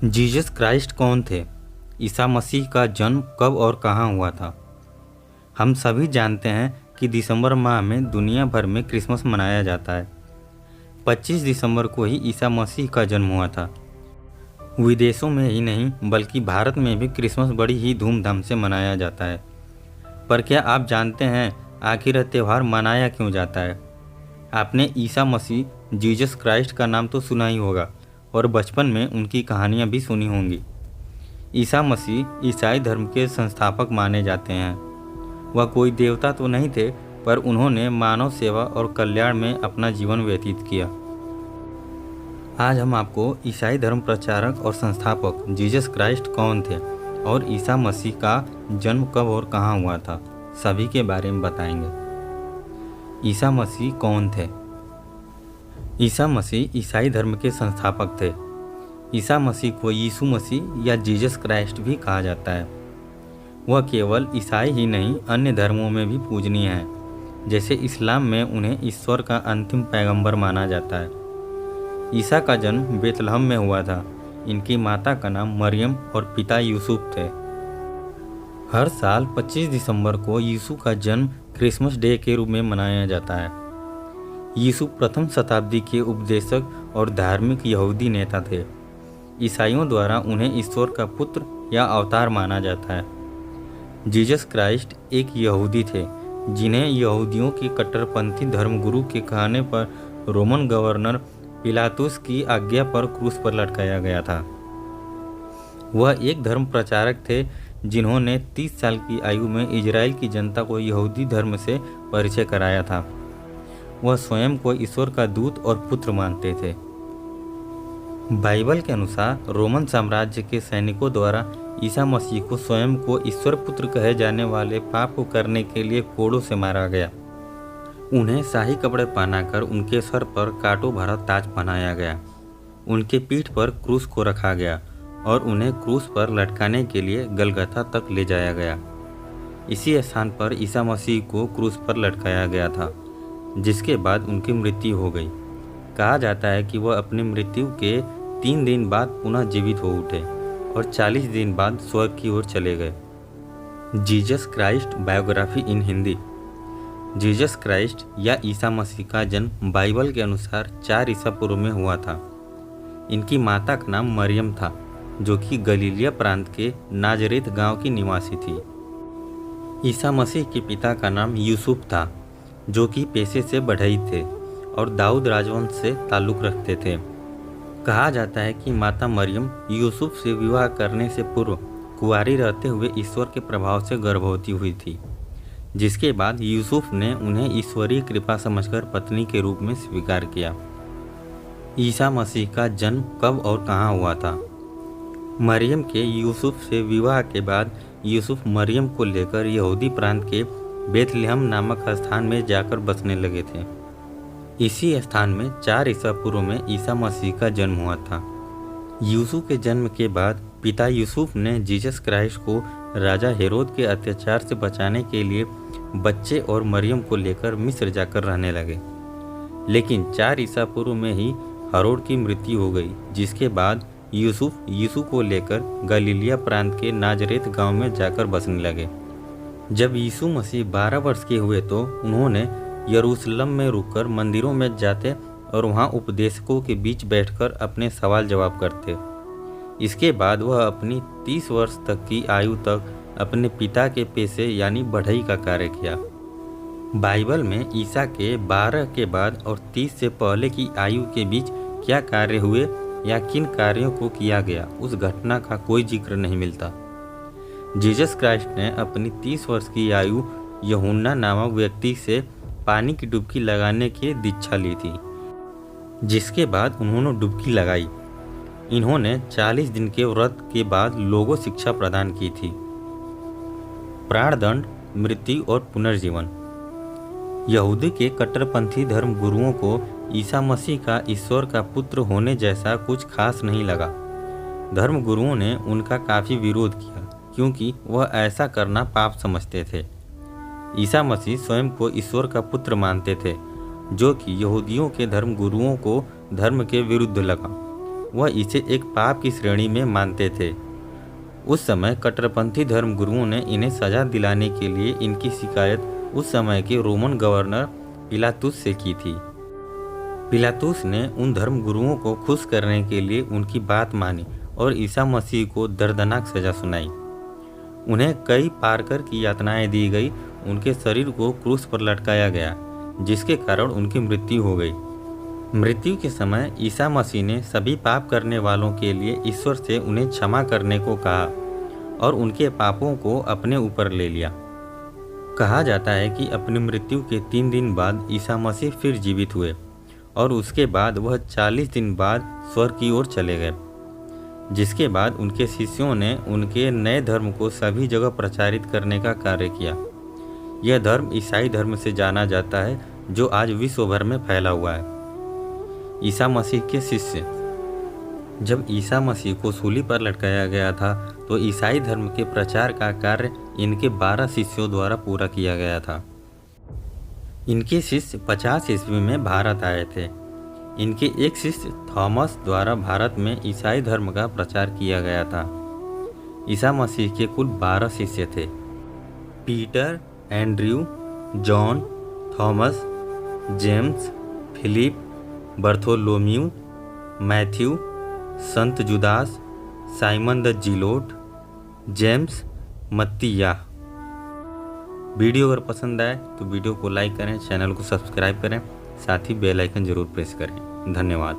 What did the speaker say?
Jesus Christ कौन थे? ईसा मसीह का जन्म कब और कहाँ हुआ था? हम सभी जानते हैं कि दिसंबर माह में दुनिया भर में क्रिसमस मनाया जाता है। 25 दिसंबर को ही ईसा मसीह का जन्म हुआ था। विदेशों में ही नहीं बल्कि भारत में भी क्रिसमस बड़ी ही धूमधाम से मनाया जाता है। पर क्या आप जानते हैं आखिर यह त्यौहार मनाया क्यों जाता है? आपने ईसा मसीह जीसस क्राइस्ट का नाम तो सुना ही होगा और बचपन में उनकी कहानियाँ भी सुनी होंगी। ईसा मसीह ईसाई धर्म के संस्थापक माने जाते हैं। वह कोई देवता तो नहीं थे, पर उन्होंने मानव सेवा और कल्याण में अपना जीवन व्यतीत किया। आज हम आपको ईसाई धर्म प्रचारक और संस्थापक जीसस क्राइस्ट कौन थे और ईसा मसीह का जन्म कब और कहाँ हुआ था, सभी के बारे में बताएंगे। ईसा मसीह कौन थे? ईसा मसीह ईसाई धर्म के संस्थापक थे। ईसा मसीह को यीशु मसीह या जीसस क्राइस्ट भी कहा जाता है। वह केवल ईसाई ही नहीं अन्य धर्मों में भी पूजनीय हैं। जैसे इस्लाम में उन्हें ईश्वर का अंतिम पैगंबर माना जाता है। ईसा का जन्म बेतलहम में हुआ था। इनकी माता का नाम मरियम और पिता यूसुफ थे। हर साल 25 दिसंबर को यीशु का जन्म क्रिसमस डे के रूप में मनाया जाता है। यीशु प्रथम शताब्दी के उपदेशक और धार्मिक यहूदी नेता थे। ईसाइयों द्वारा उन्हें ईश्वर का पुत्र या अवतार माना जाता है। जीसस क्राइस्ट एक यहूदी थे जिन्हें यहूदियों के कट्टरपंथी धर्मगुरु के कहने पर रोमन गवर्नर पिलातुस की आज्ञा पर क्रूस पर लटकाया गया था। वह एक धर्म प्रचारक थे जिन्होंने 30 साल की आयु में इजराइल की जनता को यहूदी धर्म से परिचय कराया था। वह स्वयं को ईश्वर का दूत और पुत्र मानते थे। बाइबल के अनुसार रोमन साम्राज्य के सैनिकों द्वारा ईसा मसीह को स्वयं को ईश्वर पुत्र कहे जाने वाले पाप को करने के लिए कोड़ों से मारा गया। उन्हें शाही कपड़े पहनाकर उनके सर पर कांटों भरा ताज पहनाया गया। उनके पीठ पर क्रूस को रखा गया और उन्हें क्रूस पर लटकाने के लिए गलगथा तक ले जाया गया। इसी स्थान पर ईसा मसीह को क्रूस पर लटकाया गया था, जिसके बाद उनकी मृत्यु हो गई। कहा जाता है कि वह अपनी मृत्यु के 3 दिन बाद पुनः जीवित हो उठे और 40 दिन बाद स्वर्ग की ओर चले गए। जीसस क्राइस्ट बायोग्राफी इन हिंदी। जीसस क्राइस्ट या ईसा मसीह का जन्म बाइबल के अनुसार 4 ईसा पूर्व में हुआ था। इनकी माता का नाम मरियम था, जो कि गलीलिया प्रांत के नाजरेत गांव की निवासी थी। ईसा मसीह के पिता का नाम यूसुफ था, जो कि पेशे से बढ़ई थे और दाऊद राजवंश से ताल्लुक़ रखते थे। कहा जाता है कि माता मरियम यूसुफ से विवाह करने से पूर्व कुंवारी रहते हुए ईश्वर के प्रभाव से गर्भवती हुई थी, जिसके बाद यूसुफ ने उन्हें ईश्वरीय कृपा समझकर पत्नी के रूप में स्वीकार किया। ईसा मसीह का जन्म कब और कहाँ हुआ था? मरियम के यूसुफ से विवाह के बाद यूसुफ मरियम को लेकर यहूदी प्रांत के बेथलेहम नामक स्थान में जाकर बसने लगे थे। इसी स्थान में 4 ईसा पूर्व में ईसा मसीह का जन्म हुआ था। यूसुफ के जन्म के बाद पिता यूसुफ ने जीसस क्राइस्ट को राजा हेरोद के अत्याचार से बचाने के लिए बच्चे और मरियम को लेकर मिस्र जाकर रहने लगे। लेकिन 4 ईसा पूर्व में ही हेरोद की मृत्यु हो गई, जिसके बाद यूसुफ यीशु को लेकर गलीलिया प्रांत के नाजरेत गांव में जाकर बसने लगे। जब यीशु मसीह 12 वर्ष के हुए तो उन्होंने यरूशलेम में रुककर मंदिरों में जाते और वहां उपदेशकों के बीच बैठकर अपने सवाल जवाब करते। इसके बाद वह अपनी 30 वर्ष तक की आयु तक अपने पिता के पेशे यानी बढ़ई का कार्य किया। बाइबल में ईसा के 12 के बाद और 30 से पहले की आयु के बीच क्या कार्य हुए या किन कार्यों को किया गया, उस घटना का कोई जिक्र नहीं मिलता। जीसस क्राइस्ट ने अपनी 30 वर्ष की आयु यूहन्ना नामक व्यक्ति से पानी की डुबकी लगाने की दीक्षा ली थी, जिसके बाद उन्होंने डुबकी लगाई। इन्होंने 40 दिन के व्रत के बाद लोगों शिक्षा प्रदान की थी। प्राणदंड, मृत्यु और पुनर्जीवन। यहूदी के कट्टरपंथी धर्म गुरुओं को ईसा मसीह का ईश्वर का पुत्र होने जैसा कुछ खास नहीं लगा। धर्म गुरुओं ने उनका काफ़ी विरोध किया, क्योंकि वह ऐसा करना पाप समझते थे। ईसा मसीह स्वयं को ईश्वर का पुत्र मानते थे, जो कि यहूदियों के धर्म गुरुओं को धर्म के विरुद्ध लगा। वह इसे एक पाप की श्रेणी में मानते थे। उस समय कट्टरपंथी धर्मगुरुओं ने इन्हें सजा दिलाने के लिए इनकी शिकायत उस समय के रोमन गवर्नर पिलातुस से की थी। पिलातुस ने उन धर्मगुरुओं को खुश करने के लिए उनकी बात मानी और ईसा मसीह को दर्दनाक सजा सुनाई। उन्हें कई पारकर की यातनाएं दी गई। उनके शरीर को क्रूस पर लटकाया गया, जिसके कारण उनकी मृत्यु हो गई। मृत्यु के समय ईसा मसीह ने सभी पाप करने वालों के लिए ईश्वर से उन्हें क्षमा करने को कहा और उनके पापों को अपने ऊपर ले लिया। कहा जाता है कि अपनी मृत्यु के 3 दिन बाद ईसा मसीह फिर जीवित हुए और उसके बाद वह 40 दिन बाद स्वर्ग की ओर चले गए, जिसके बाद उनके शिष्यों ने उनके नए धर्म को सभी जगह प्रचारित करने का कार्य किया। यह धर्म ईसाई धर्म से जाना जाता है, जो आज विश्व भर में फैला हुआ है। ईसा मसीह के शिष्य। जब ईसा मसीह को सूली पर लटकाया गया था तो ईसाई धर्म के प्रचार का कार्य इनके 12 शिष्यों द्वारा पूरा किया गया था। इनके शिष्य 50 ईस्वी में भारत आए थे। इनके एक शिष्य थॉमस द्वारा भारत में ईसाई धर्म का प्रचार किया गया था। ईसा मसीह के कुल 12 शिष्य थे। Peter, Andrew, John, Thomas, James, Philip, Bartholomew, Matthew, संत Judas, Simon the Zealot, James, Matthias. Video अगर पसंद आए तो वीडियो को लाइक करें, चैनल को सब्सक्राइब करें, साथ ही बेल आइकन जरूर प्रेस करें। धन्यवाद।